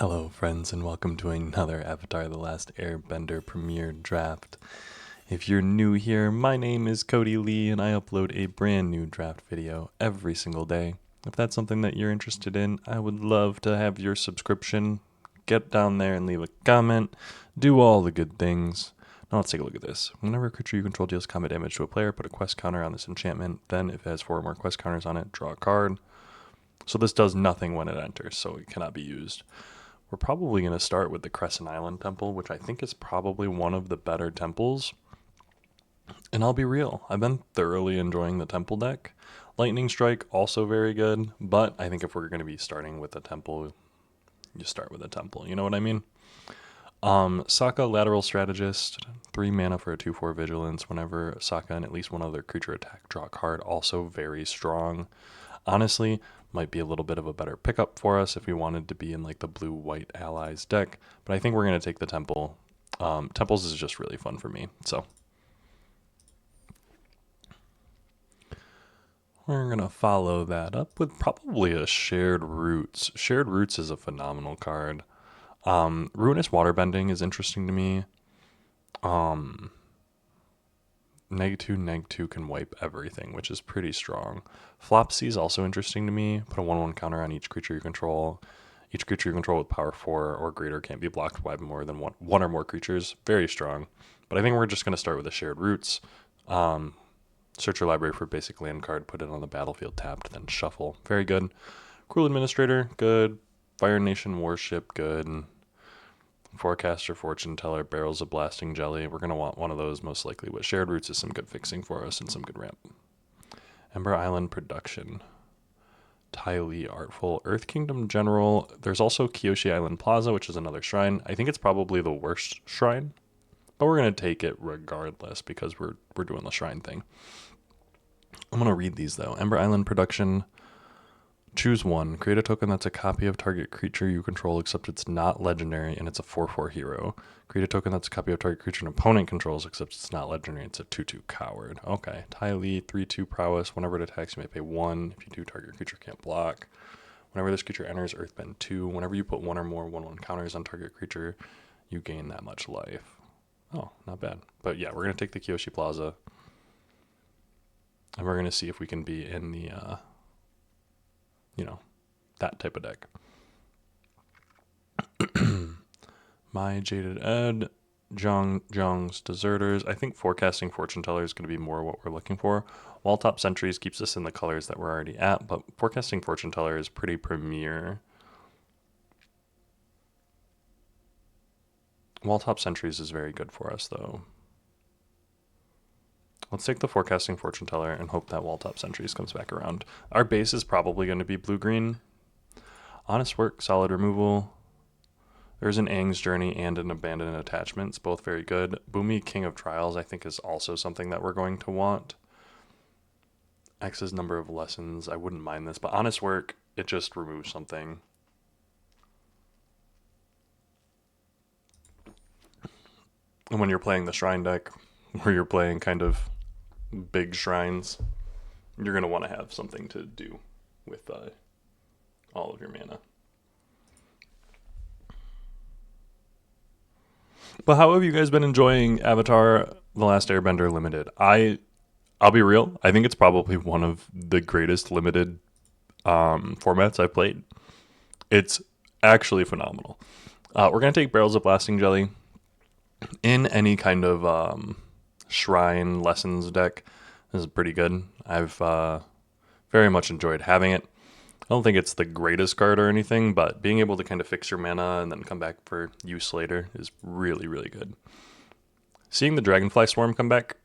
Hello friends and welcome to another Avatar The Last Airbender premiere draft. If you're new here, my name is Cody Lee and I upload a brand new draft video every single day. If that's something that you're interested in, I would love to have your subscription. Get down there and leave a comment. Do all the good things. Now let's take a look at this. Whenever a creature you control deals combat damage to a player, put a quest counter on this enchantment. Then if it has 4 or more quest counters on it, draw a card. So this does nothing when it enters, so it cannot be used. We're probably going to start with the Crescent Island Temple, which I think is probably one of the better temples. And I'll be real, I've been thoroughly enjoying the temple deck. Lightning Strike, also very good, but I think if we're going to be starting with a temple, you start with a temple, you know what I mean? Sokka, Lateral Strategist, 3 mana for a 2/4 Vigilance. Whenever Sokka and at least one other creature attack, draw a card, also very strong. Honestly, might be a little bit of a better pickup for us if we wanted to be in like the blue-white allies deck, but I think we're going to take the temple. Temples is just really fun for me, so we're going to follow that up with probably a Shared Roots. Shared Roots is a phenomenal card. Ruinous Waterbending is interesting to me. -2 can wipe everything, which is pretty strong. Flopsy is also interesting to me. Put a 1/1 counter on each creature you control. Each creature you control with power 4 or greater can't be blocked by more than one or more creatures. Very strong. But I think we're just going to start with the Shared Roots. Search your library for basic land card, put it on the battlefield tapped, then shuffle. Very good. Cruel Administrator, good. Fire Nation Warship, good. Forecaster, Fortune Teller, Barrels of Blasting Jelly. We're going to want one of those most likely, but Shared Roots is some good fixing for us and some good ramp. Ember Island Production. Ty Lee Artful. Earth Kingdom General. There's also Kyoshi Island Plaza, which is another shrine. I think it's probably the worst shrine, but we're going to take it regardless because we're doing the shrine thing. I'm going to read these though. Ember Island Production. Choose one. Create a token that's a copy of target creature you control, except it's not legendary, and it's a 4/4 hero. Create a token that's a copy of target creature an opponent controls, except it's not legendary. It's a 2/2 coward. Okay. Ty Lee, 3/2 prowess. Whenever it attacks, you may pay 1. If you do, target creature can't block. Whenever this creature enters, Earthbend 2. Whenever you put 1 or more 1/1 counters on target creature, you gain that much life. Oh, not bad. But yeah, we're going to take the Kyoshi Plaza. And we're going to see if we can be in the, that type of deck. My Jaded Ed, Zhang's Deserters. I think Forecasting Fortune Teller is going to be more what we're looking for. Walltop Sentries keeps us in the colors that we're already at, but Forecasting Fortune Teller is pretty premier. Walltop Sentries is very good for us, though. Let's take the Forecasting Fortune Teller and hope that Walltop Sentries comes back around. Our base is probably going to be blue-green. Honest Work, Solid Removal. There's an Aang's Journey and an Abandoned Attachments, both very good. Boomy, King of Trials, I think is also something that we're going to want. X's Number of Lessons, I wouldn't mind this, but Honest Work, it just removes something. And when you're playing the Shrine deck, where you're playing kind of big shrines, you're going to want to have something to do with all of your mana. But how have you guys been enjoying Avatar The Last Airbender Limited? I'll be real, I think it's probably one of the greatest limited formats I've played. It's actually phenomenal. We're going to take Barrels of Blasting Jelly. In any kind of shrine lessons deck, this is pretty good. I've very much enjoyed having it. I don't think it's the greatest card or anything, but being able to kind of fix your mana and then come back for use later is really, really good. Seeing the Dragonfly Swarm come back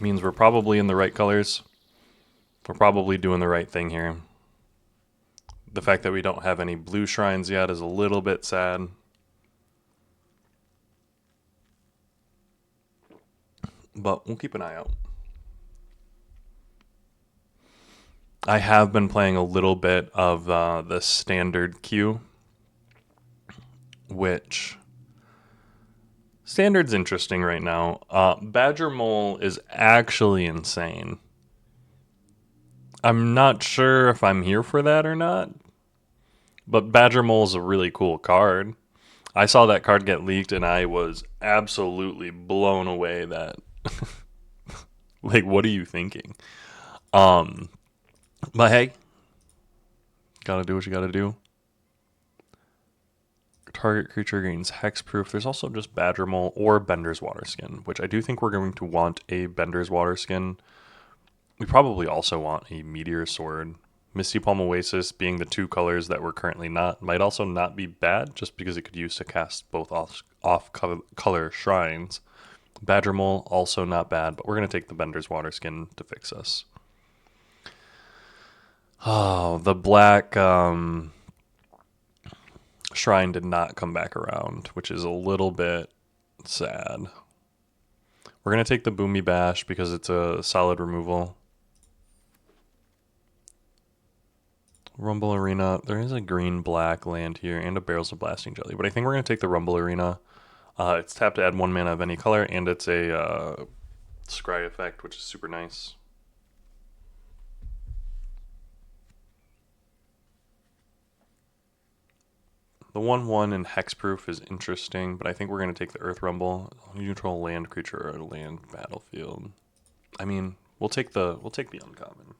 means we're probably in the right colors. We're probably doing the right thing here. The fact that we don't have any blue shrines yet is a little bit sad. But we'll keep an eye out. I have been playing a little bit of the standard queue, which standard's interesting right now. Badger Mole is actually insane. I'm not sure if I'm here for that or not. But Badger Mole is a really cool card. I saw that card get leaked and I was absolutely blown away that like what are you thinking? Um but hey, gotta do what you gotta do. Target creature gains hexproof. There's also just Badger Mole or Bender's Water Skin, which I do think we're going to want a Bender's Water Skin. We probably also want a Meteor Sword. Misty Palm Oasis being the two colors that we're currently not might also not be bad just because it could use to cast both off color shrines. Badger Mole also not bad, but we're going to take the Bender's Water Skin to fix us. Oh, the black shrine did not come back around, which is a little bit sad. We're going to take the Boomy Bash because it's a solid removal. Rumble Arena. There is a green-black land here and a Barrels of Blasting Jelly, but I think we're going to take the Rumble Arena. It's tapped to add 1 mana of any color, and it's a scry effect, which is super nice. The 1/1 in Hexproof is interesting, but I think we're going to take the Earth Rumble. Neutral land creature or land battlefield. I mean, we'll take the uncommon.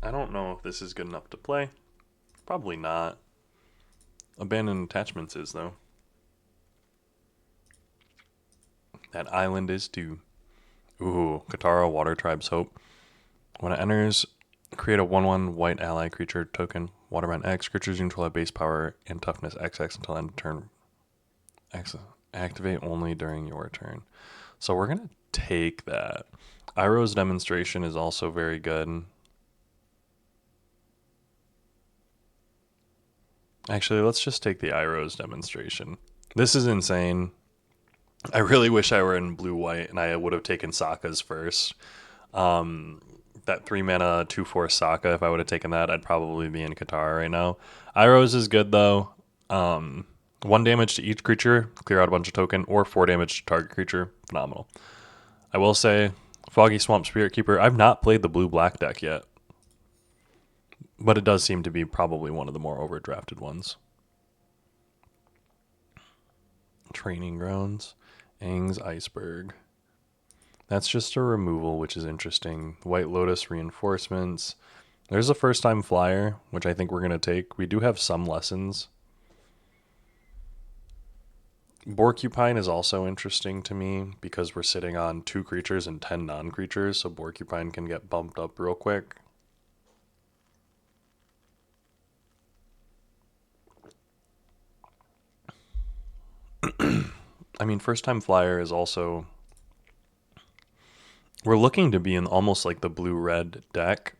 I don't know if this is good enough to play. Probably not. Abandoned Attachments is, though. That island is too. Ooh, Katara, Water Tribe's Hope. When it enters, create a 1/1 white ally creature token. Waterman X. Creatures you control have base power and toughness XX until end of turn. X. Activate only during your turn. So we're going to take that. Iroh's Demonstration is also very good. Actually, let's just take the Iroh's Demonstration. This is insane. I really wish I were in blue-white and I would have taken Sokka's first. That 3 mana 2/4 Sokka, if I would have taken that, I'd probably be in Katara right now. Iroh's is good though. 1 damage to each creature, clear out a bunch of token, or 4 damage to target creature. Phenomenal. I will say, Foggy Swamp Spirit Keeper, I've not played the blue-black deck yet. But it does seem to be probably one of the more overdrafted ones. Training Grounds. Aang's Iceberg. That's just a removal, which is interesting. White Lotus Reinforcements. There's a first time flyer, which I think we're going to take. We do have some lessons. Borcupine is also interesting to me because we're sitting on 2 creatures and 10 non-creatures, so Borcupine can get bumped up real quick. I mean, first time flyer is also... We're looking to be in almost like the blue-red deck.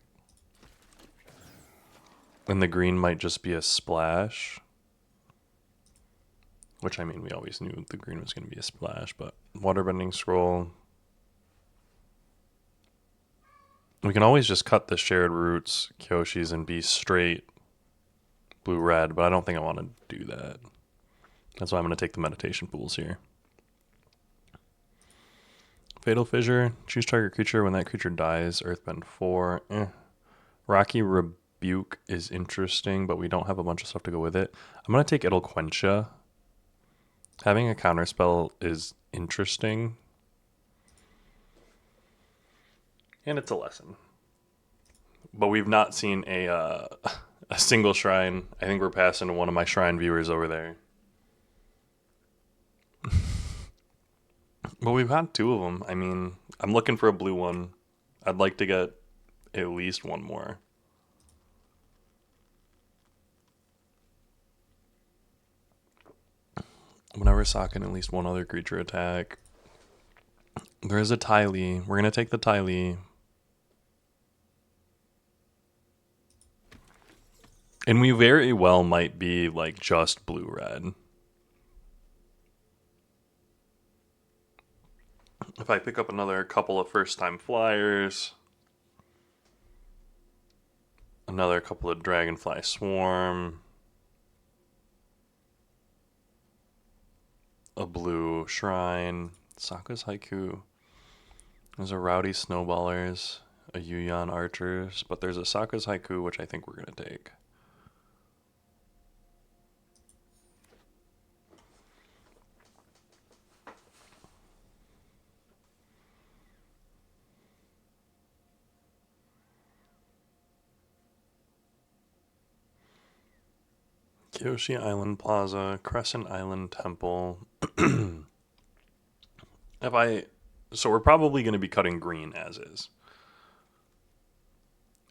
And the green might just be a splash. Which, I mean, we always knew the green was going to be a splash, but Waterbending Scroll. We can always just cut the Shared Roots, Kyoshis, and be straight blue-red, but I don't think I want to do that. That's why I'm going to take the Meditation Pools here. Fatal Fissure. Choose target creature. When that creature dies, Earthbend 4. Rocky Rebuke is interesting, but we don't have a bunch of stuff to go with it. I'm going to take Idelquentia. Having a counterspell is interesting. And it's a lesson. But we've not seen a single shrine. I think we're passing to one of my shrine viewers over there. But we've had 2 of them. I mean, I'm looking for a blue one. I'd like to get at least 1 more. Whenever socking at least 1 other creature attack. There is a Ty-Lee. We're going to take the Ty-Lee. And we very well might be like just blue-red. If I pick up another couple of first-time flyers, Another couple of Dragonfly Swarm. A blue Shrine. Sokka's Haiku. There's a Rowdy Snowballers. A Yuyan Archers. But there's a Sokka's Haiku, which I think we're going to take. Kyoshi Island Plaza, Crescent Island Temple. So we're probably going to be cutting green as is.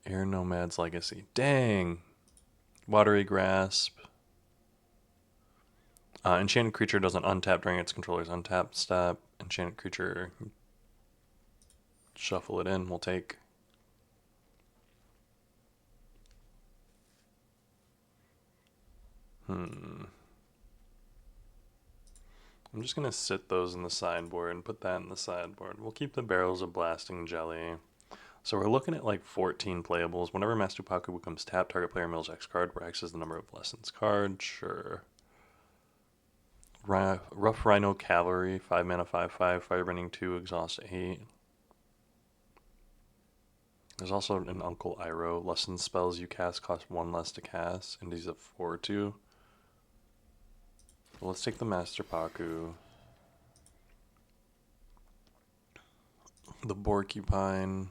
Air Nomad's Legacy. Dang. Watery Grasp. Enchanted creature doesn't untap during its controller's untap step. Enchanted creature, shuffle it in, we'll take. I'm just going to sit those in the sideboard and put that in the sideboard. We'll keep the Barrels of Blasting Jelly. So we're looking at like 14 playables. Whenever Mastupaku becomes tapped, target player mills X card, where X is the number of lessons card. Sure. Rough Rhino Cavalry, 5 mana, 5/5, Firebending 2, Exhaust 8. There's also an Uncle Iroh. Lesson spells you cast cost 1 less to cast, and he's a 4/2. Well, let's take the Master Paku. The Borcupine.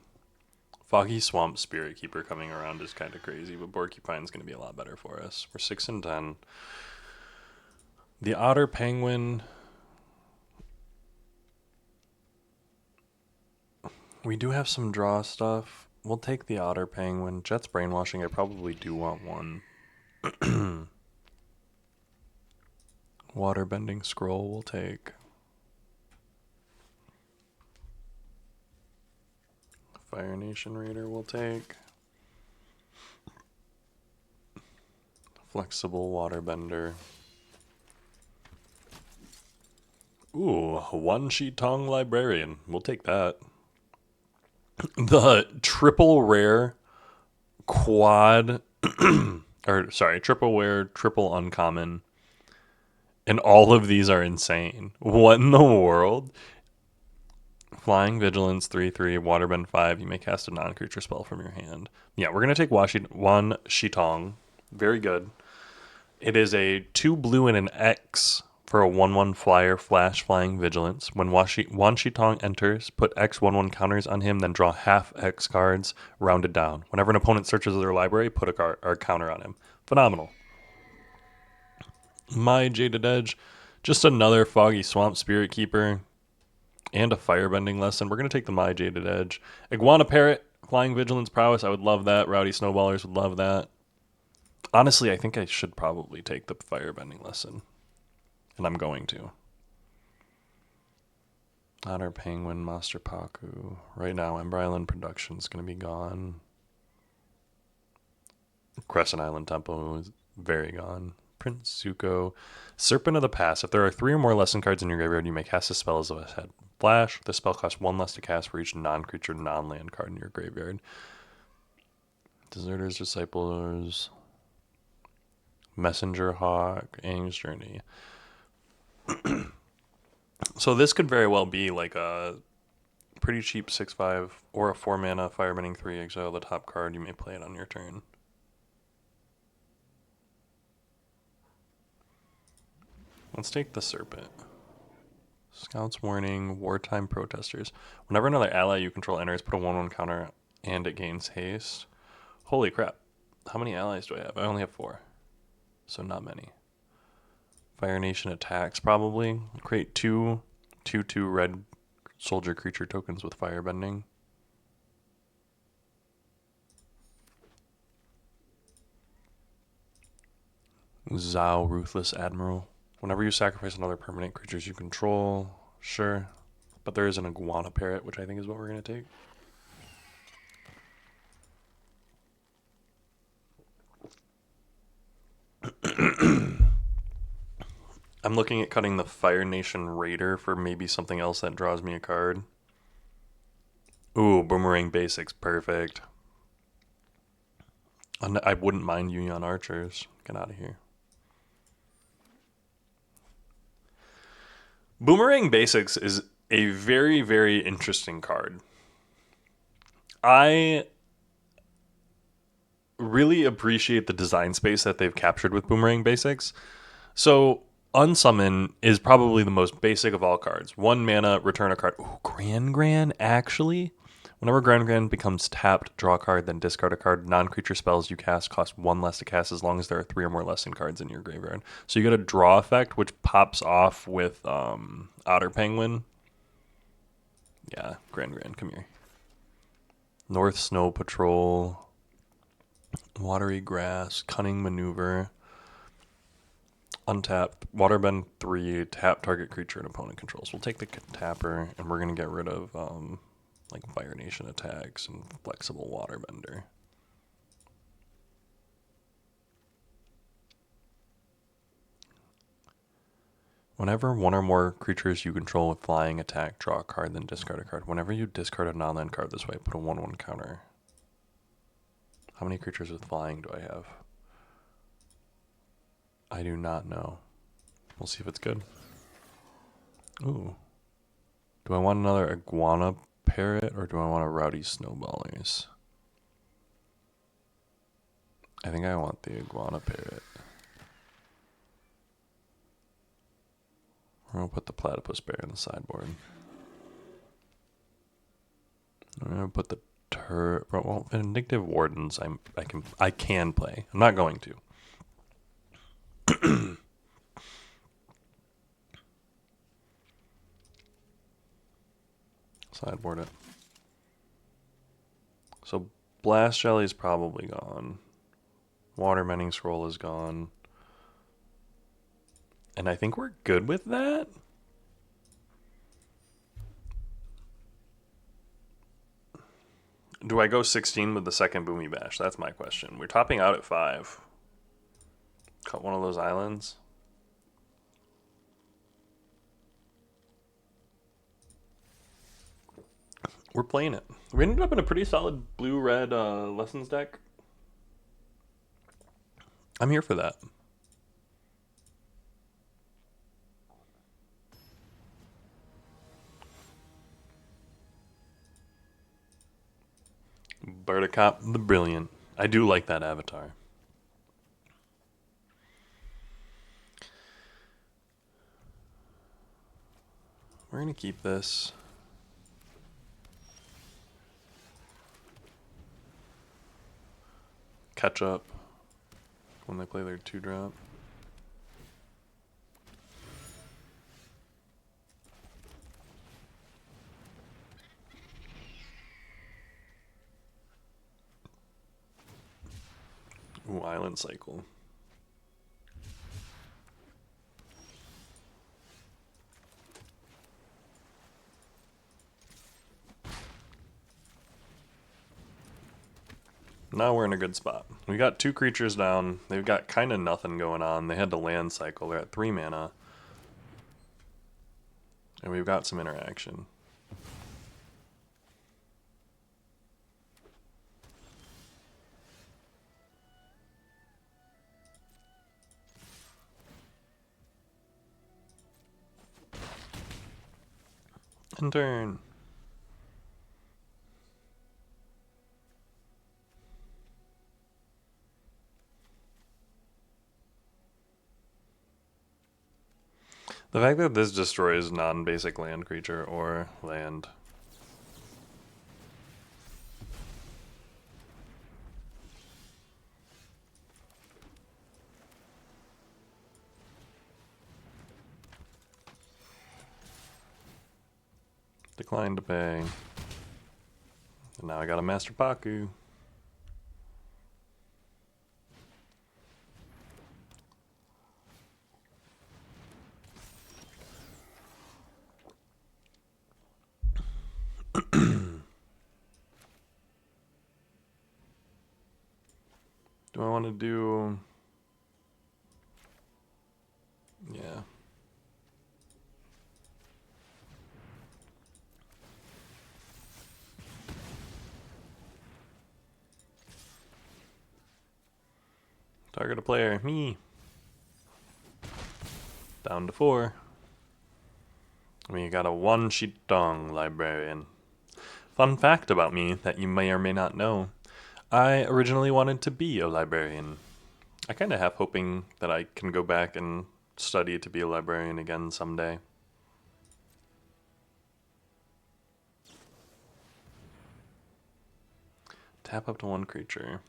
Foggy Swamp Spirit Keeper coming around is kind of crazy, but Borcupine's going to be a lot better for us. We're 6 and 10. The Otter Penguin. We do have some draw stuff. We'll take the Otter Penguin. Jet's Brainwashing, I probably do want one. Waterbending Scroll we'll take. Fire Nation Raider we'll take. Flexible Waterbender. Ooh, one Shitong Librarian. We'll take that. The triple rare quad, triple rare, triple uncommon. And all of these are insane. What in the world? Flying Vigilance, 3/3, Waterbend 5. You may cast a non-creature spell from your hand. Yeah, we're going to take one Shitong. Very good. It is a 2 blue and an X for a 1/1 flyer flash Flying Vigilance. When Wan Shitong enters, put X 1/1 counters on him, then draw half X cards, rounded down. Whenever an opponent searches their library, put a counter on him. Phenomenal. My Jaded Edge, just another Foggy Swamp Spirit Keeper, and a Firebending Lesson. We're going to take the My Jaded Edge. Iguana Parrot, Flying Vigilance Prowess, I would love that. Rowdy Snowballers would love that. Honestly, I think I should probably take the Firebending Lesson. And I'm going to. Otter Penguin, Master Paku. Right now, Ember Island Production's going to be gone. Crescent Island Temple is very gone. Prince Zuko. Serpent of the Past. If there are 3 or more lesson cards in your graveyard, you may cast a spell as a head flash. The spell costs 1 less to cast for each non-creature, non-land card in your graveyard. Deserters, Disciples, Messenger Hawk, Aang's Journey. So this could very well be like a pretty cheap 6/5 or a 4 mana Firebending 3 exile the top card. You may play it on your turn. Let's take the Serpent. Scout's Warning, Wartime Protesters. Whenever another ally you control enters, put a 1/1 counter and it gains haste. Holy crap. How many allies do I have? I only have 4. So not many. Fire Nation attacks probably. Create 2/2 red soldier creature tokens with Firebending. Zhao, Ruthless Admiral. Whenever you sacrifice another permanent creatures you control, sure. But there is an Iguana Parrot, which I think is what we're going to take. I'm looking at cutting the Fire Nation Raider for maybe something else that draws me a card. Ooh, Boomerang Basics, perfect. I wouldn't mind Union Archers. Get out of here. Boomerang Basics is a very, very interesting card. I really appreciate the design space that they've captured with Boomerang Basics. So, Unsummon is probably the most basic of all cards. 1 mana, return a card. Ooh, Gran, actually. Whenever Gran becomes tapped, draw a card, then discard a card. Non-creature spells you cast cost 1 less to cast as long as there are 3 or more lesson cards in your graveyard. So you get a draw effect, which pops off with Otter Penguin. Yeah, Gran, come here. North Snow Patrol. Watery Grass. Cunning Maneuver. Untap, Waterbend 3, tap target creature and opponent controls. We'll take the tapper, and we're going to get rid of like Fire Nation attacks and flexible Waterbender. Whenever 1 or more creatures you control with flying attack, draw a card, then discard a card. Whenever you discard a non-land card this way, put a 1/1 counter. How many creatures with flying do I have? I do not know. We'll see if it's good. Ooh. Do I want another Iguana Parrot, or do I want a Rowdy Snowballers? I think I want the Iguana Parrot. We're going to put the Platypus Bear in the sideboard. I'm going to put the well, Vindictive Wardens I can play. I'm not going to. Sideboard it. So Blast Jelly is probably gone. Water Mending Scroll is gone. And I think we're good with that. Do I go 16 with the second Boomy Bash? That's my question. We're topping out at 5. Cut one of those islands. We're playing it. We ended up in a pretty solid blue-red Lessons deck. I'm here for that. Buttercup the Brilliant. I do like that avatar. We're going to keep this. Catch up when they play their 2-drop. Ooh, Island Cycle. Now we're in a good spot. We got 2 creatures down. They've got kind of nothing going on. They had to land cycle. They're at 3 mana. And we've got some interaction. End turn. The fact that this destroys non-basic land creature or land. Decline to pay. And now I got a Master Paku. Do I want to do... Yeah. Target a player. Me. Down to 4. We got a one-sheet dong librarian. Fun fact about me that you may or may not know. I originally wanted to be a librarian. I kind of have hoping that I can go back and study to be a librarian again someday. Tap up to one creature.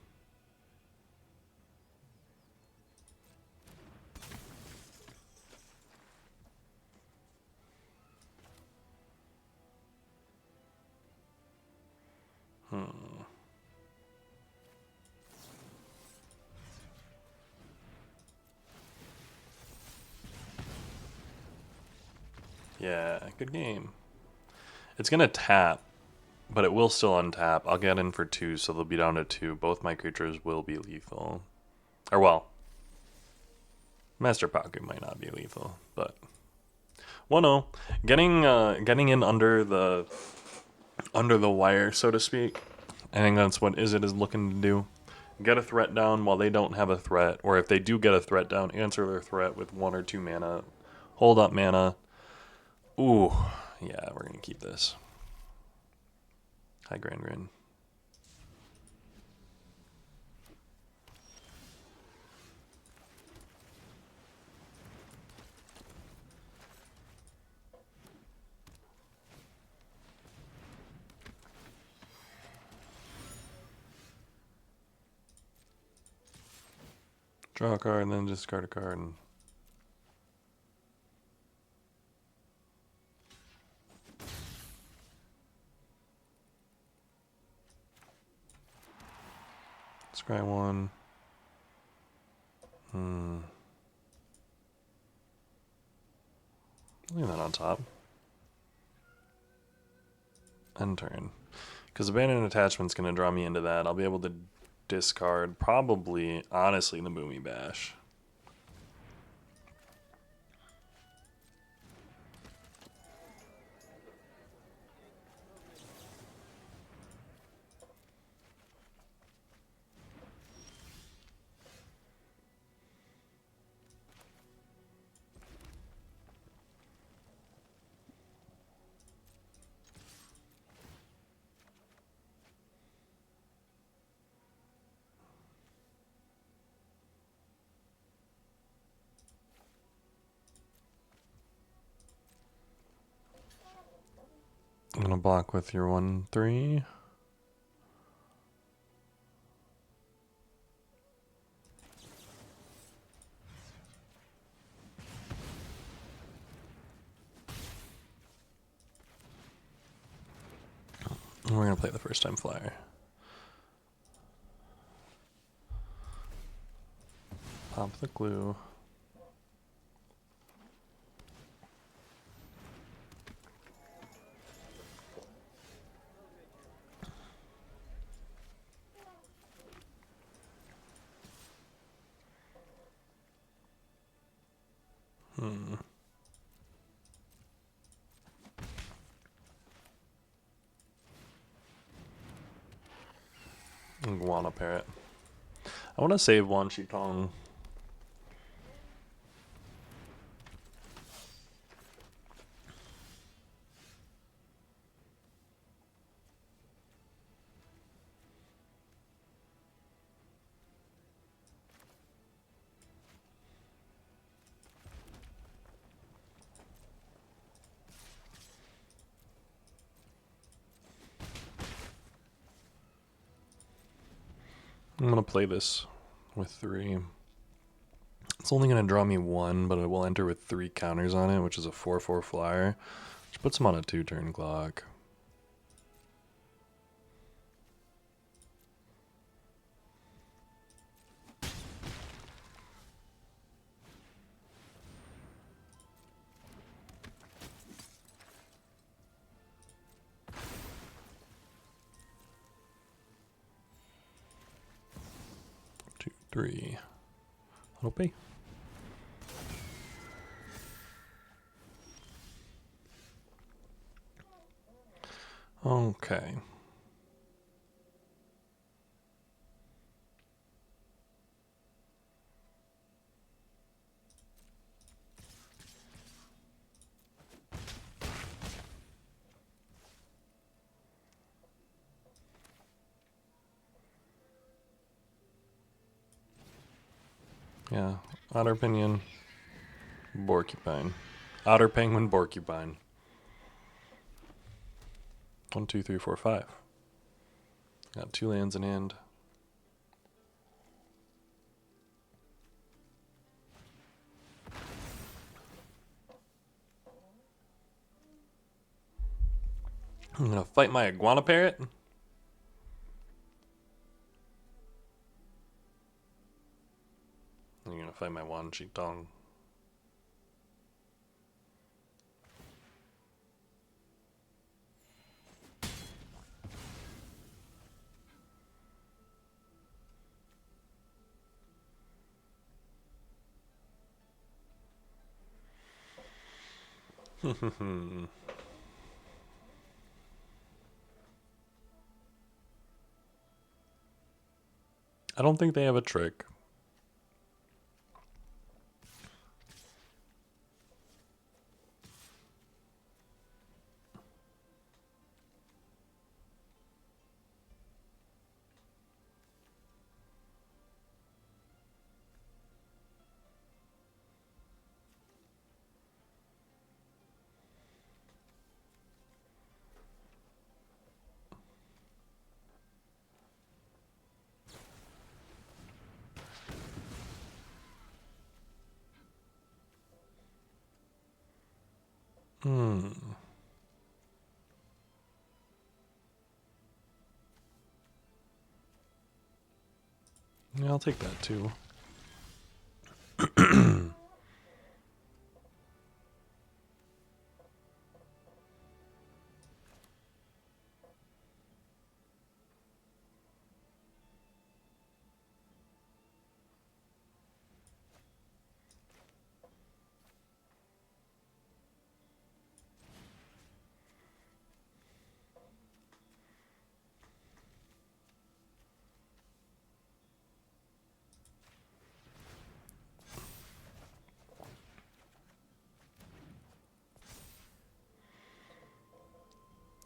Yeah, good game. It's gonna tap, but it will still untap. I'll get in for 2, so they'll be down to 2. Both my creatures will be lethal. Or well, Master Pocket might not be lethal, but 1-0. Getting in under the wire, so to speak. I think that's what Izzet is looking to do. Get a threat down while they don't have a threat, or if they do get a threat down, answer their threat with 1 or 2 mana. Hold up mana. Ooh, yeah, we're gonna keep this. Hi, Grin. Draw a card and then discard a card. And scry 1. Leave that on top. End turn. Because Abandoned Attachment's going to draw me into that. I'll be able to discard, probably, honestly, the Boomy Bash. I'm going to block with your 1/3. And we're going to play the first time flyer. Pop the glue. Iguana Parrot. I want to save Wan Shi Tong. I'm going to play this with 3. It's only going to draw me 1, but it will enter with 3 counters on it, which is a 4/4 flyer, which puts him on a 2-turn clock. Two, 3. Okay. Okay. Yeah, otter pinion, porcupine. Otter penguin porcupine. 1, 2, 3, 4, 5. Got 2 lands in hand. I'm gonna fight my iguana parrot. I'm gonna fight my Wan Chitong. I don't think they have a trick. Yeah, I'll take that too.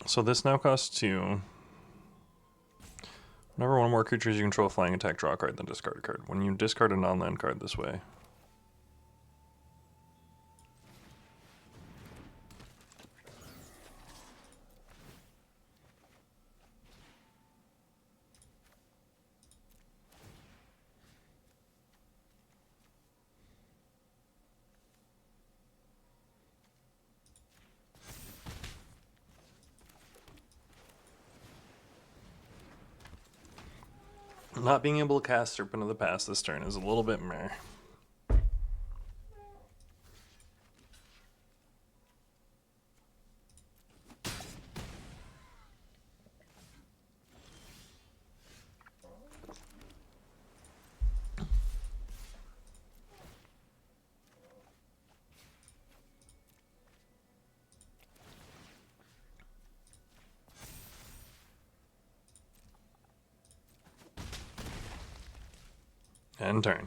So this now costs 2. Whenever one or more creatures you control flying attack, draw a card, then discard a card. When you discard a non-land card this way. Not being able to cast Serpent of the Past this turn is a little bit meh. End turn.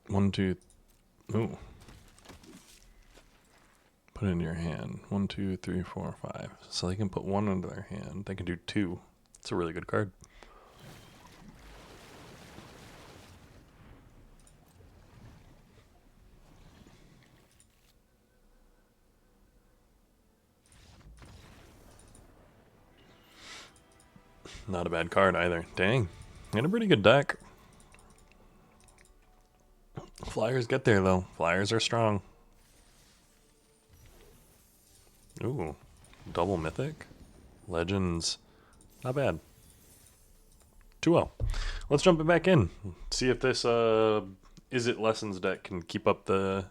One, two. Ooh. Put it in your hand. 1, 2, 3, 4, 5. So they can put 1 into their hand. They can do 2. It's a really good card. Not a bad card either. Dang. And a pretty good deck. Flyers get there though. Flyers are strong. Ooh. Double mythic. Legends. Not bad. 2-0. Let's jump it back in. See if this Izzet Lessons deck can keep up the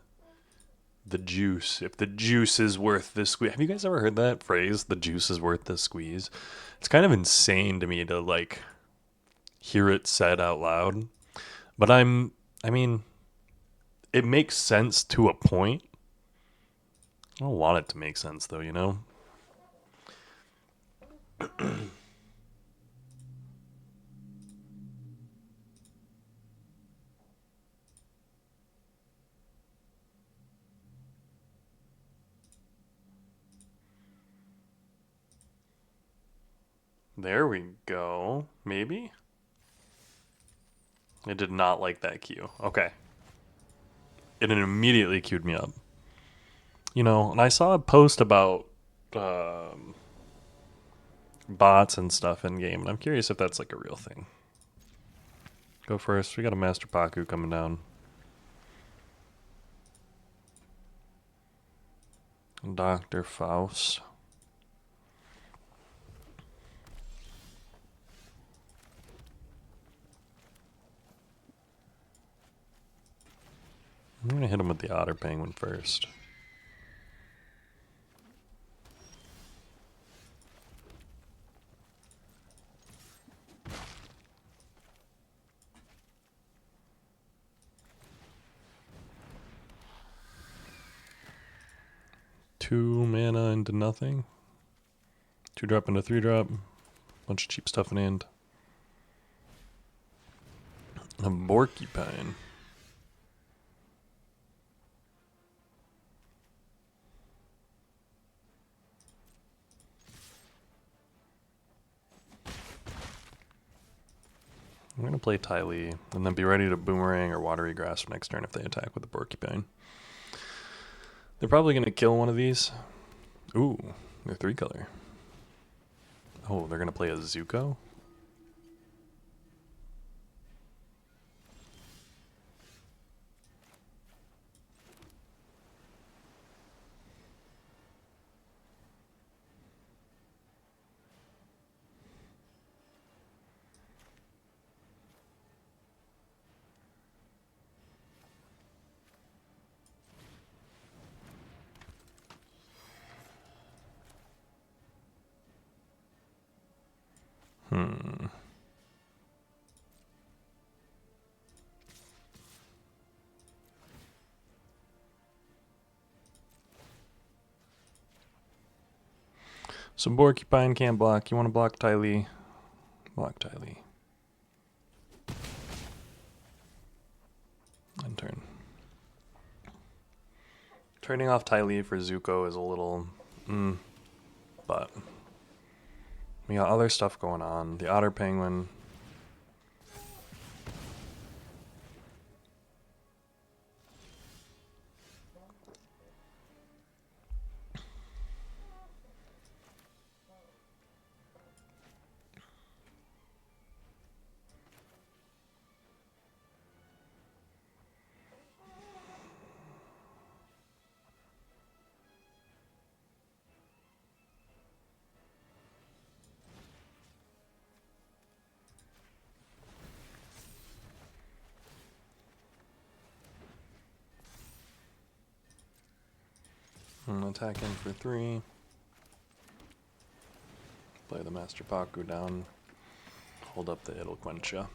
juice. If the juice is worth the squeeze. Have you guys ever heard that phrase? The juice is worth the squeeze. It's kind of insane to me to like hear it said out loud. But I mean, it makes sense to a point. I don't want it to make sense though, you know? There we go. Maybe? It did not like that queue. Okay. It immediately queued me up. You know, and I saw a post about um, bots and stuff in game, and I'm curious if that's like a real thing. Go first. We got a Master Paku coming down. Dr. Faust. I'm going to hit him with the Otter Penguin first. Two mana into nothing. 2-drop into 3-drop. Bunch of cheap stuff in hand. A Porcupine. I'm going to play Tylee and then be ready to Boomerang or Watery Grasp next turn if they attack with the Porcupine. They're probably going to kill one of these. Ooh, they're 3-color. Oh, they're going to play a Zuko? So Porcupine can't block. You want to block Tylee? Block Tylee. End turn. Trading off Tylee for Zuko is a little... but... we got other stuff going on. The Otter Penguin... attack in for 3. Play the Master Paku down. Hold up the It'll Quench Ya.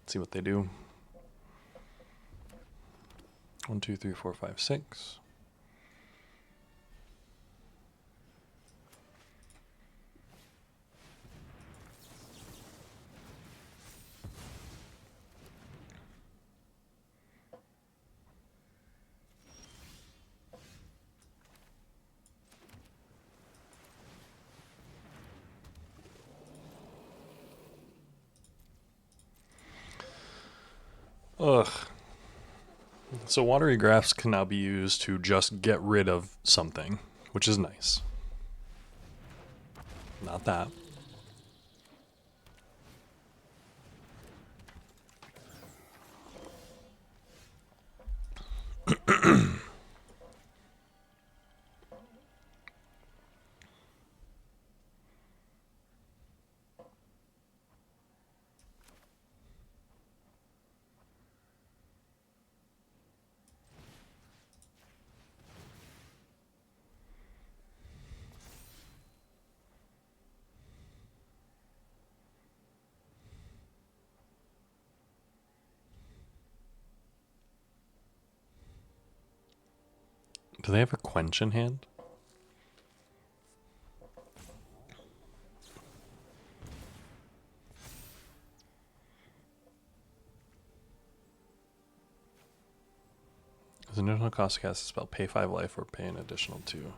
See what they do. 1, 2, 3, 4, 5, 6. Ugh. So Watery Graphs can now be used to just get rid of something, which is nice. Not that. Do they have a Quench in hand? Is an additional cost to cast a spell, pay 5 life or pay an additional 2.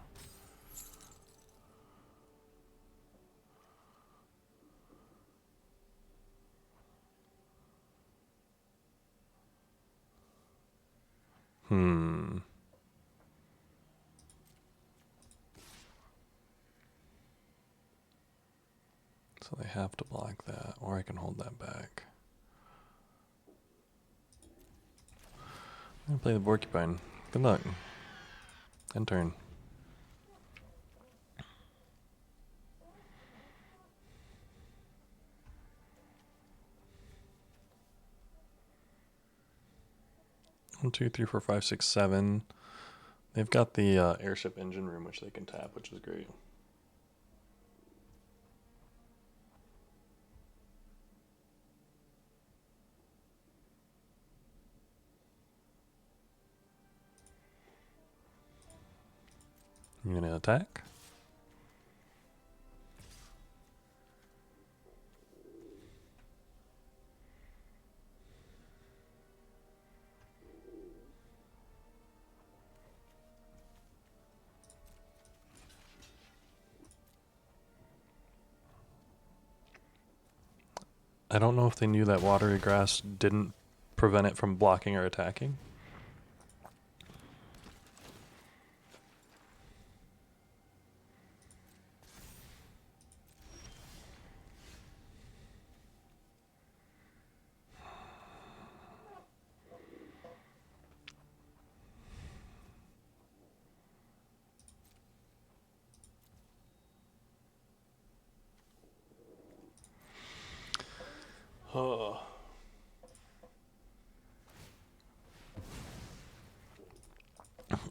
Hmm. So they have to block that, or I can hold that back. I'm gonna play the Porcupine. Good luck. End turn. One, two, three, four, five, six, seven. They've got the airship engine room, which they can tap, which is great. I'm gonna attack. I don't know if they knew that watery grass didn't prevent it from blocking or attacking. Oh.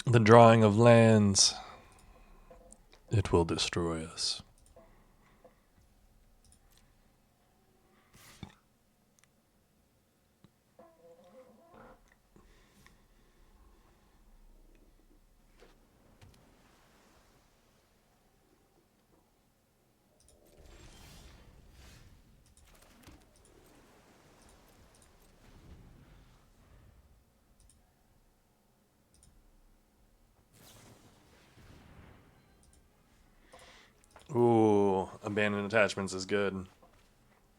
The drawing of lands. It will destroy us. Ooh, abandoned attachments is good.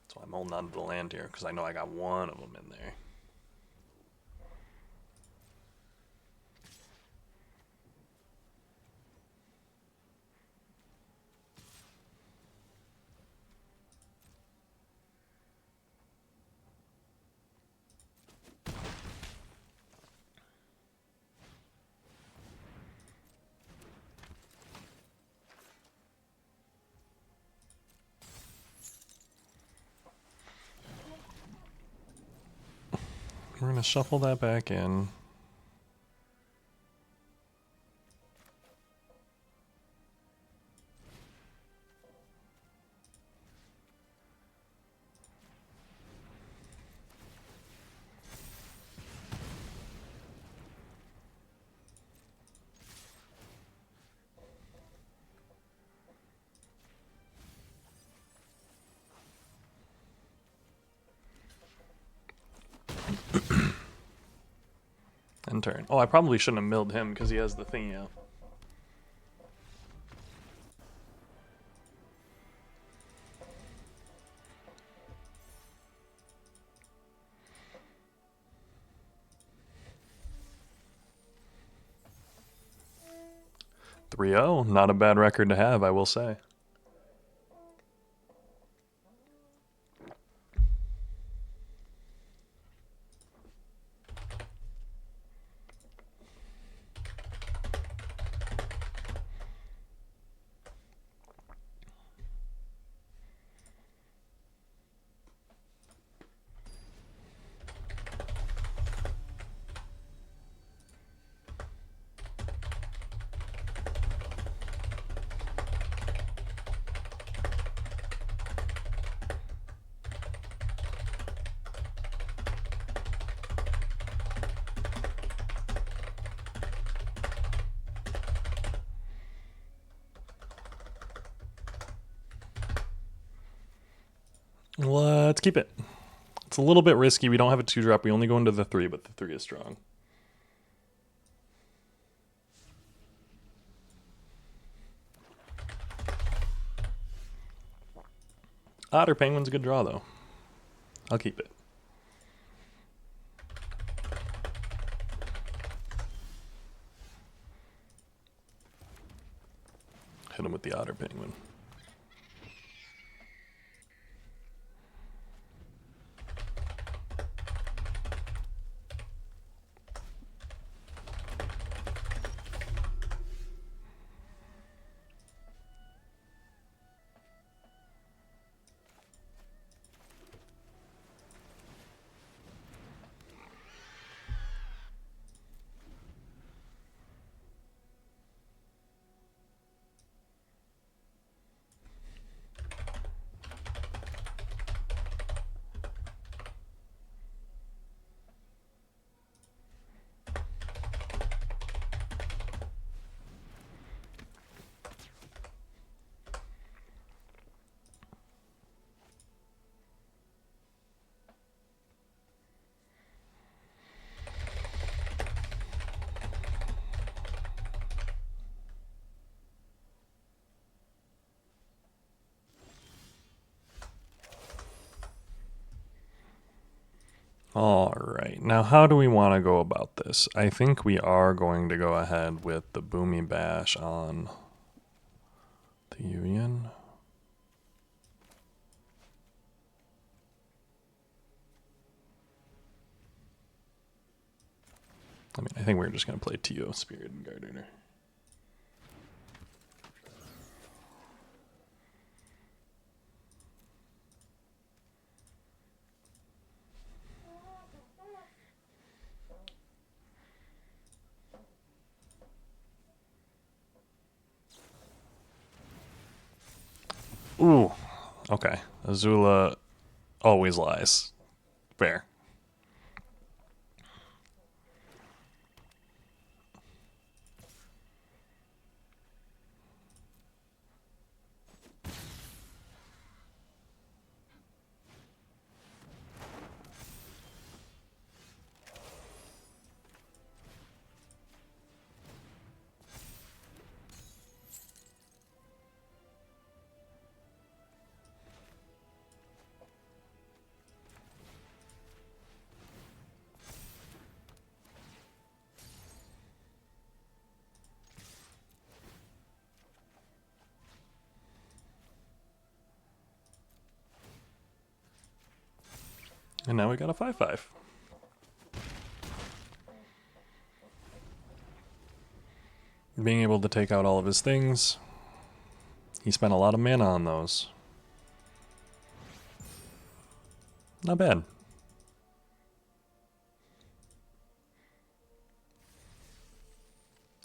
So I'm holding on to the land here because I know I got one of them in there. We're going to shuffle that back in. End turn. Oh, I probably shouldn't have milled him because he has the thingy out. Three 0, not a bad record to have, I will say. Let's keep it. It's a little bit risky. We don't have a 2-drop. We only go into the 3, but the 3 is strong. Otter Penguin's a good draw, though. I'll keep it. Hit him with the otter penguin. All right, now how do we want to go about this? I think we are going to go ahead with the Boomy Bash on the Union. I mean, I think we're just going to play TO, Spirited Gardener. Ooh, okay. Azula always lies. Fair. And now we got a 5/5. Being able to take out all of his things. He spent a lot of mana on those. Not bad.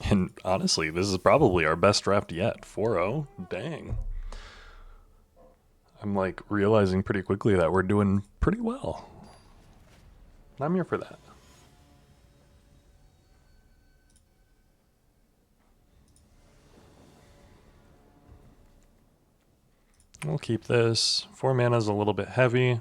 And honestly, this is probably our best draft yet. 4-0? Dang. I'm like realizing pretty quickly that we're doing pretty well. I'm here for that. We'll keep this. 4 mana is a little bit heavy.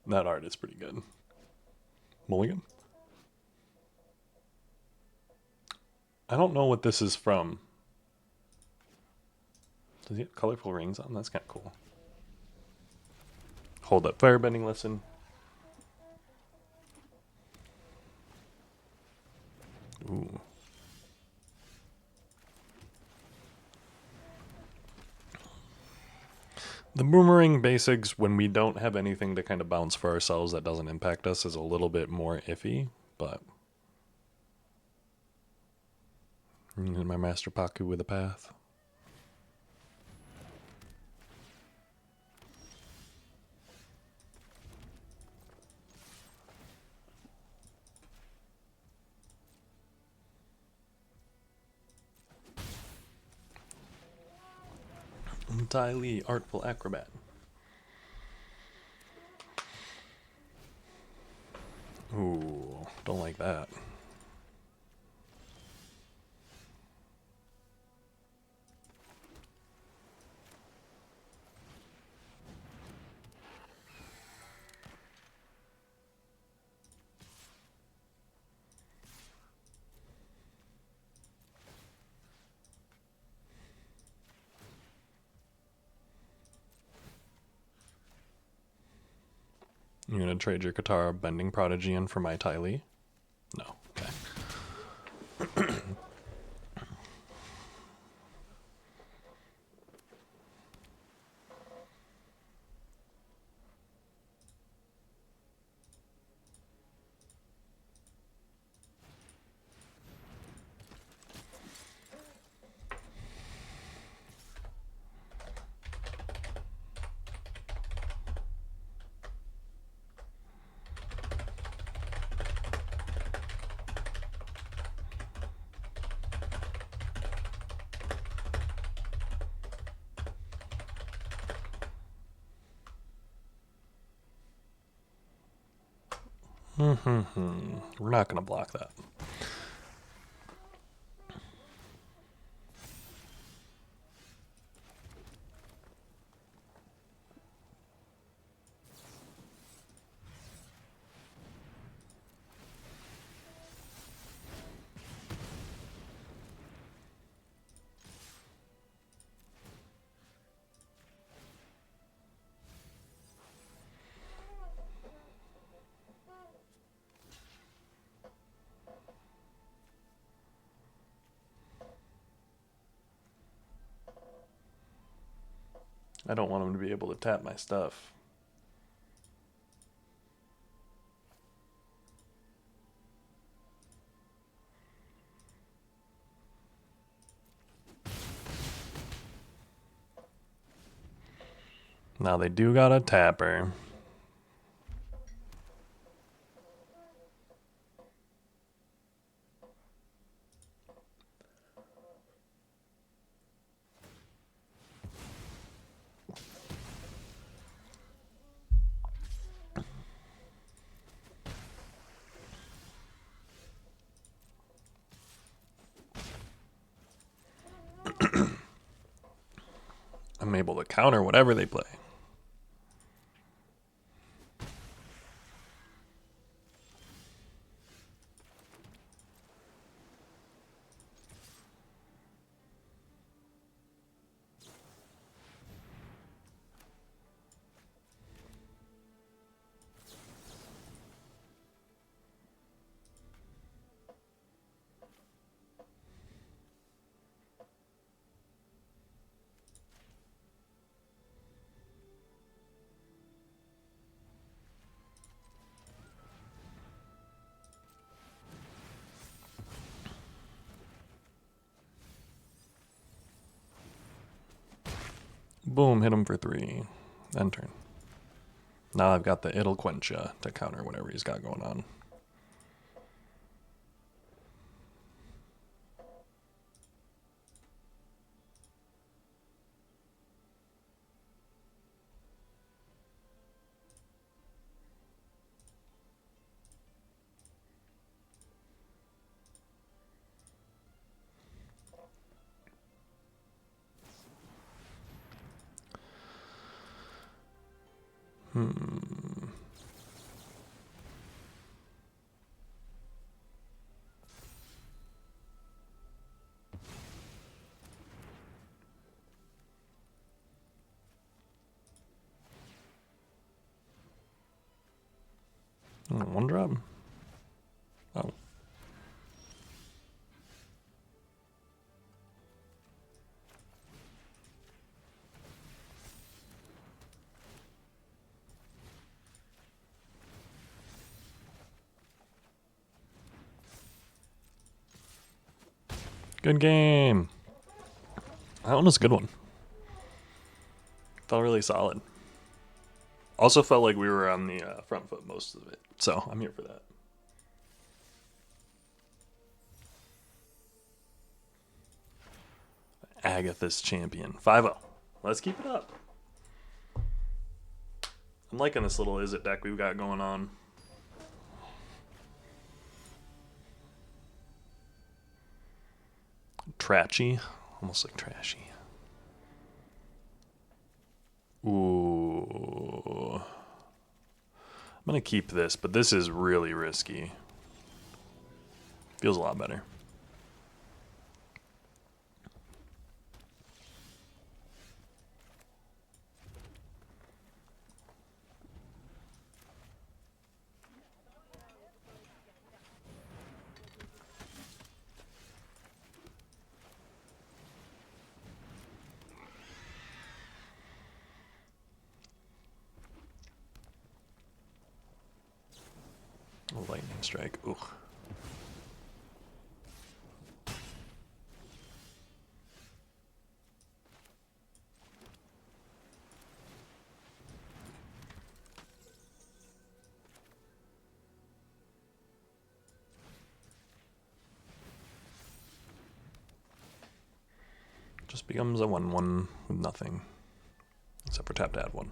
That art is pretty good. Mulligan? I don't know what this is from. Does he have colorful rings on? That's kind of cool. Hold up firebending lesson. Ooh. The boomerang basics, when we don't have anything to kind of bounce for ourselves that doesn't impact us, is a little bit more iffy, but my Master Paku with a path. Tai Li, Artful Acrobat. Ooh, don't like that. You gonna trade your Katara Bending Prodigy in for my Ty Lee? No. Okay. We're not gonna block that. I don't want him to be able to tap my stuff. Now they do got a tapper. I'm able to counter whatever they play. Boom, hit him for 3. End turn. Now I've got the It'll Quench Ya to counter whatever he's got going on. One drop. Oh. Good game. That one was a good one. Felt really solid. Also felt like we were on the front foot most of it. So I'm here for that. Agatha's champion. 5-0. Let's keep it up. I'm liking this little Izzet deck we've got going on. Trashy. Almost like trashy. Ooh. I'm going to keep this, but this is really risky. Feels a lot better. Lightning strike. Ooh. Just becomes a 1/1 with nothing. Except for tap to add 1.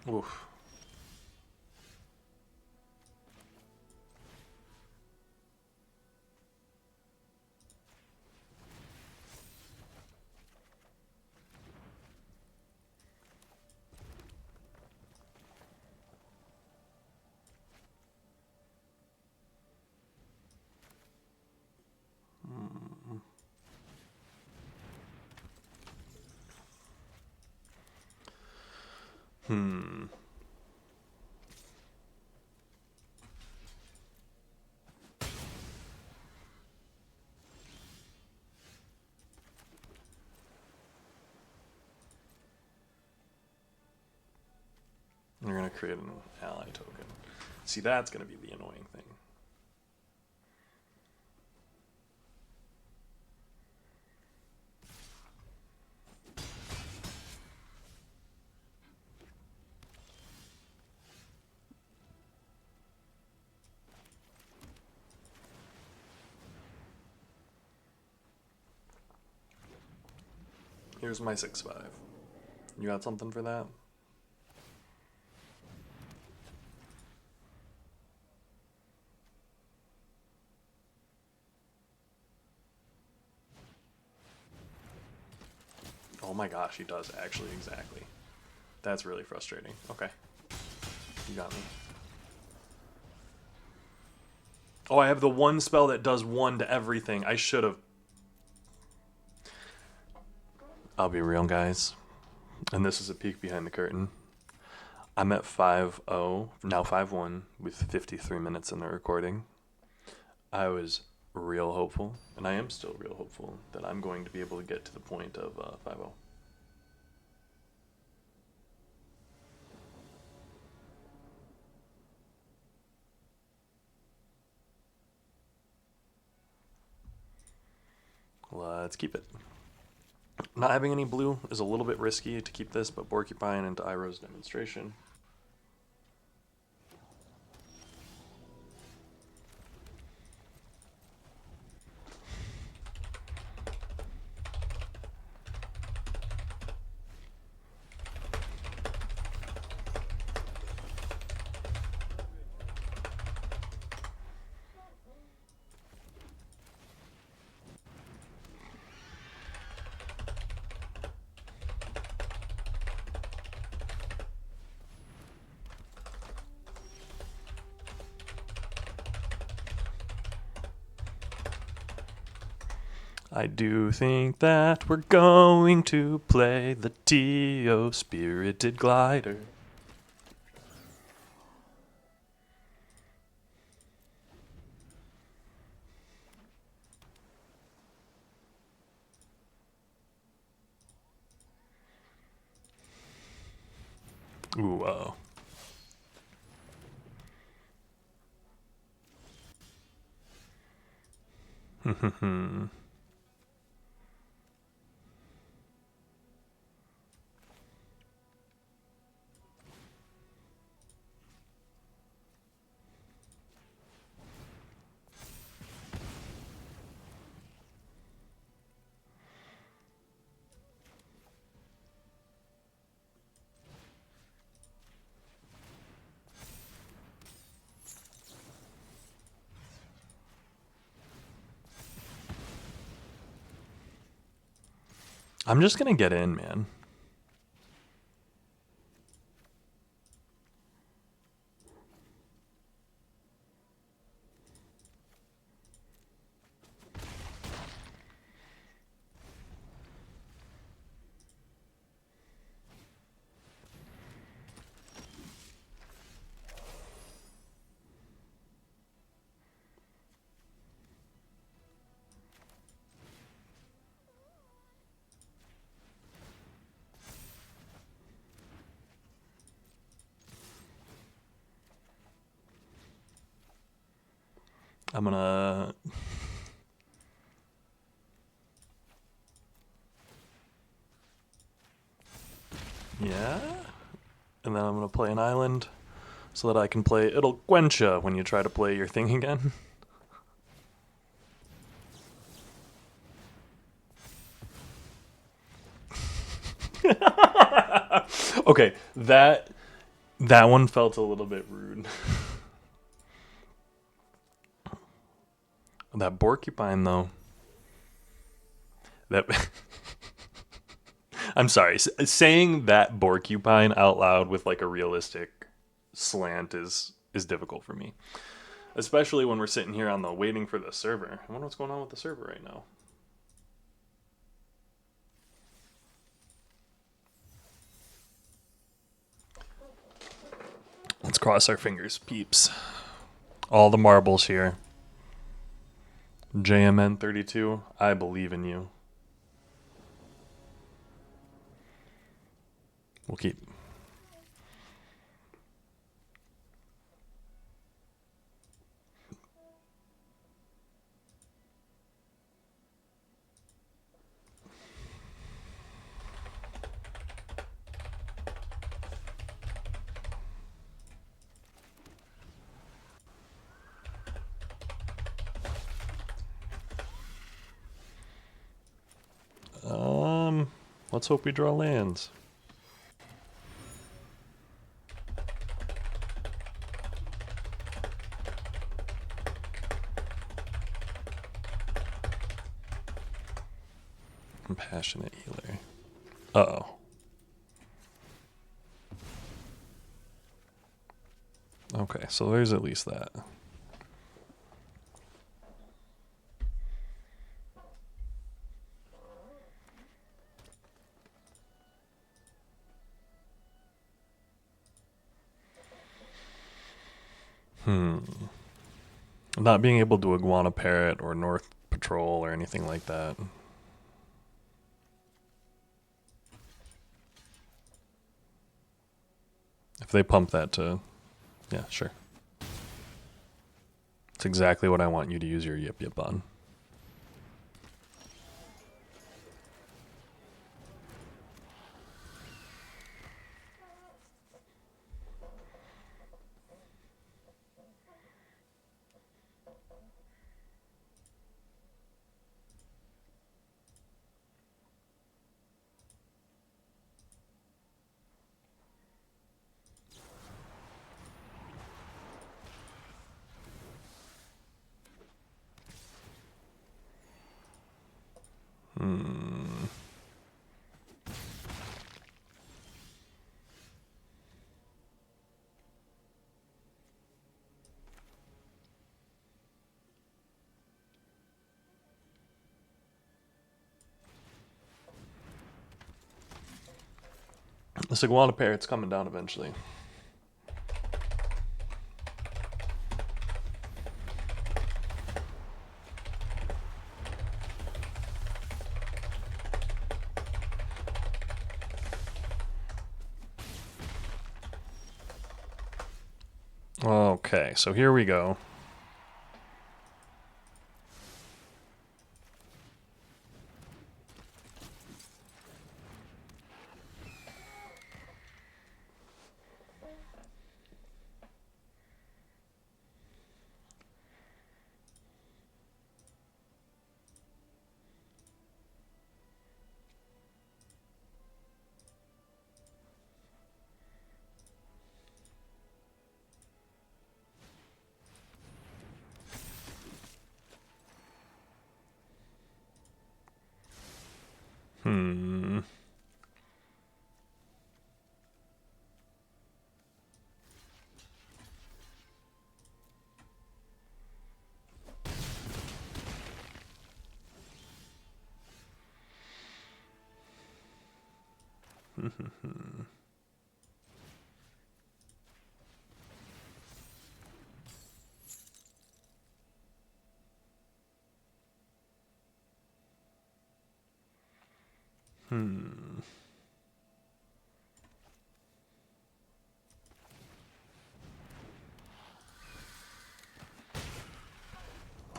Oof. Hmm. You're going to create an ally token. See, that's going to be the annoying thing. Here's my 6/5. You got something for that? Oh my gosh, he does actually, exactly. That's really frustrating. Okay. You got me. Oh, I have the one spell that does 1 to everything. I should have. I'll be real, guys. And this is a peek behind the curtain. I'm at 5-0, now 5-1, with 53 minutes in the recording. I was real hopeful, and I am still real hopeful, that I'm going to be able to get to the point of 5-0. Let's keep it. Not having any blue is a little bit risky to keep this, but Porcupine into Iroh's demonstration. I do think that we're going to play the Tio Spirited Glider. Ooh, I'm just gonna get in, man. I'm gonna... Yeah? And then I'm gonna play an island so that I can play... It'll Gwencha when you try to play your thing again. Okay, that one felt a little bit rude. That Porcupine, though. That I'm sorry, saying that Porcupine out loud with like a realistic slant is difficult for me, especially when we're sitting here on the waiting for the server. I wonder what's going on with the server right now. Let's cross our fingers, peeps. All the marbles here. JMN 32, I believe in you. We'll keep. Let's hope we draw lands. Compassionate healer. Uh-oh. Okay, so there's at least that. Not being able to Iguana Parrot or North Patrol or anything like that. If they pump that to... Yeah, sure. It's exactly what I want you to use your Yip Yip on. This Iguana Parrot's coming down eventually. Okay, so here we go.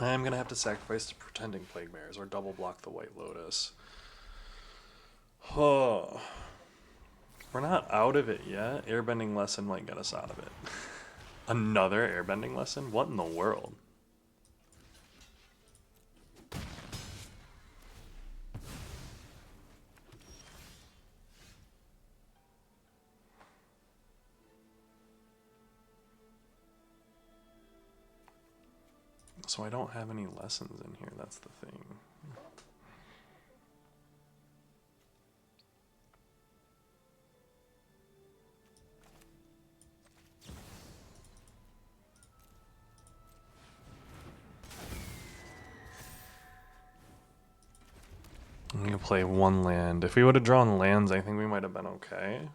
I'm going to have to sacrifice to Pretending Plague Bears or double block the White Lotus. Oh. We're not out of it yet. Airbending lesson might get us out of it. Another airbending lesson? What in the world? So I don't have any lessons in here, that's the thing. I'm gonna play one land. If we would have drawn lands, I think we might have been okay.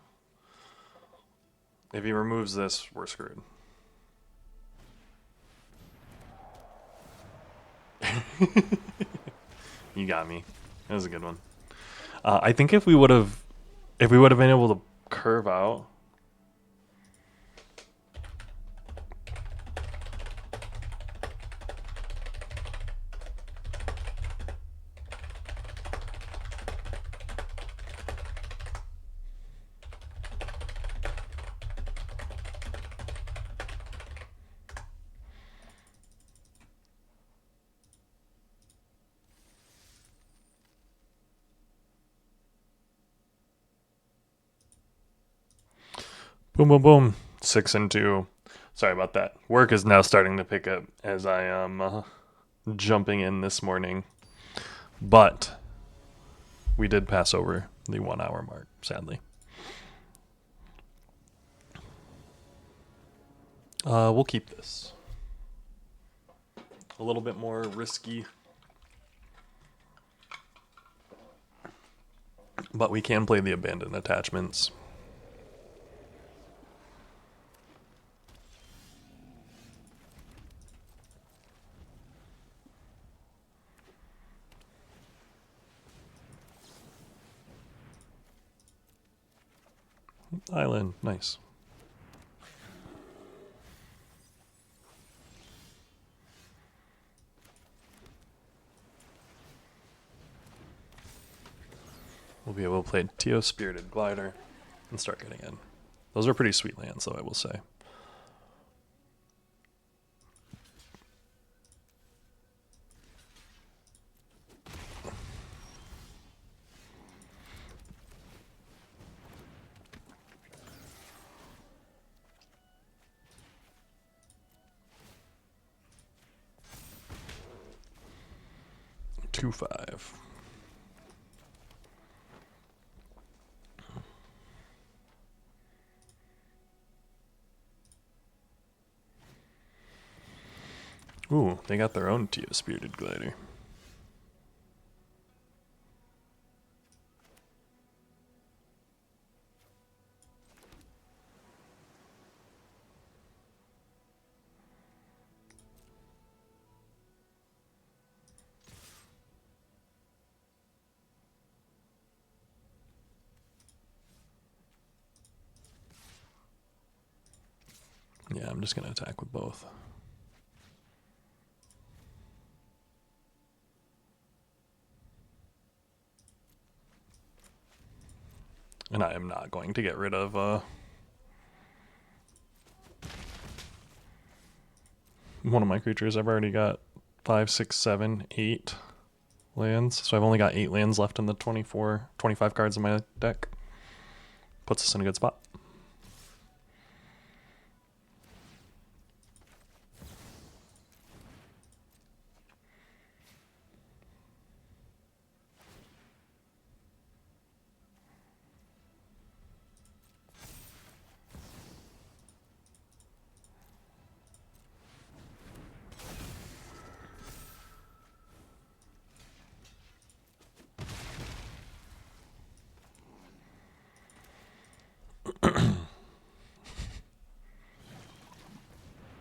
If he removes this, we're screwed. You got me. That was a good one. I think if we would have been able to curve out. Boom, boom, boom. 6 and 2. Sorry about that. Work is now starting to pick up as I am jumping in this morning. But we did pass over the 1 hour mark, sadly. We'll keep this. A little bit more risky. But we can play the abandoned attachments. Island, nice. We'll be able to play Teo Spirited Glider and start getting in. Those are pretty sweet lands, though, I will say. Two, 5. Ooh, they got their own Teo Spirited Glider. Yeah, I'm just going to attack with both. And I am not going to get rid of one of my creatures. I've already got 5, 6, 7, 8 lands. So I've only got 8 lands left in the 25 cards in my deck. Puts us in a good spot.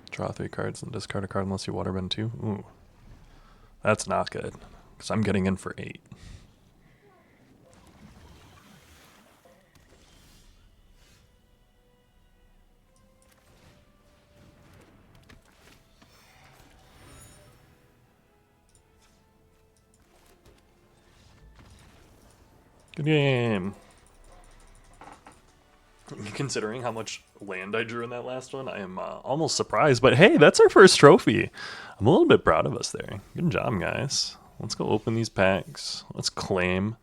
Draw 3 cards and discard a card unless you waterbend 2. Ooh. That's not good, because I'm getting in for 8. Good game. Considering how much land I drew in that last one, I am almost surprised. But hey, that's our first trophy. I'm a little bit proud of us there. Good job, guys. Let's go open these packs. Let's claim.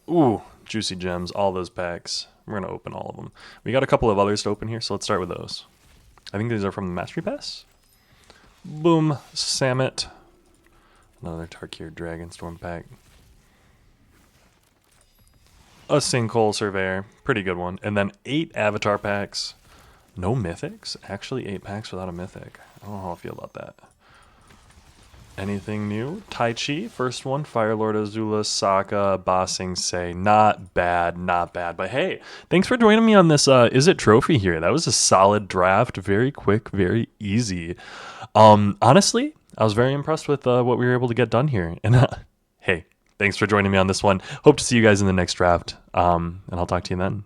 Ooh, juicy gems, all those packs. We're going to open all of them. We got a couple of others to open here, so let's start with those. I think these are from the Mastery Pass. Boom, Samet. Another Tarkir Dragonstorm pack. A Sinkhole Surveyor, pretty good one. And then 8 Avatar packs. No mythics? Actually 8 packs without a mythic. I don't know how I feel about that. Anything new? Tai Chi, first one. Fire Lord Azula, Sokka, Ba Sing Se. Not bad, not bad. But hey, thanks for joining me on this Izzet trophy here. That was a solid draft. Very quick, very easy. Honestly, I was very impressed with what we were able to get done here. And hey, thanks for joining me on this one. Hope to see you guys in the next draft. And I'll talk to you then.